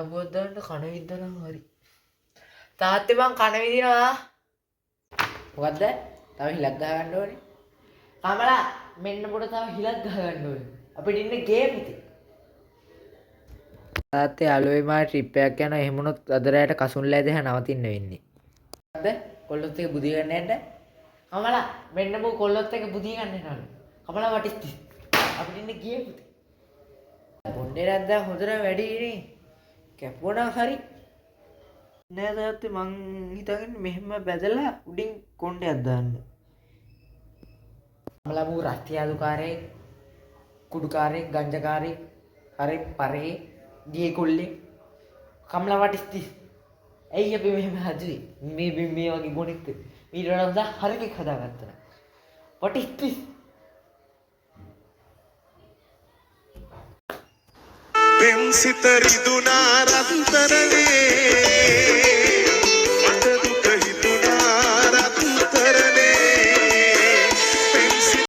අවබෝධයන්ට කන විද්දනම් හරි. තාත්තේ මං කන විදිනවා. මොකද්ද? තව හිලක් ගහ ගන්න ඕනේ. කමලා මෙන්න පොඩ තව හිලක් ගහ ගන්න ඕනේ. අපිට ඉන්නේ ගේම් එකේ. තාත්තේ යාළුවෝ මායි ට්‍රිප් එකක් යනවා. එහෙම වුණොත් අද රැයට කසුන්ලා දෙහ නවතින්න වෙන්නේ. හරිද? කොල්ලොත් එක බුදිය ගන්න යන්න. කමලා මෙන්න බෝ කොල්ලොත් එක බුදිය ගන්න යනවලු. Kamala what is this? අපිට ඉන්නේ ගේම් එකේ. බොණ්ඩේ නැද්දා හොඳට වැඩි නේ. කැපුණා හරි. නෑ තාත්තේ මං හිතන්නේ මෙහෙම බැදලා උඩින් කොණ්ඩයක් දාන්න. කමලා මූ රස්තියාදුකාරයෙක්, කුඩුකාරයෙක්, ගංජකාරයෙක්, හරි පරේ, ගේ කොල්ලේ. Kamala what is this? ඇයි අපි මෙහෙම හදුවේ? මේ වගේ ගොනෙක්ද? ඊට වඩා හොඳ හරියක් හදාගත්තා. what is this? පෙම්සිත රිදුනා රත්තරනේ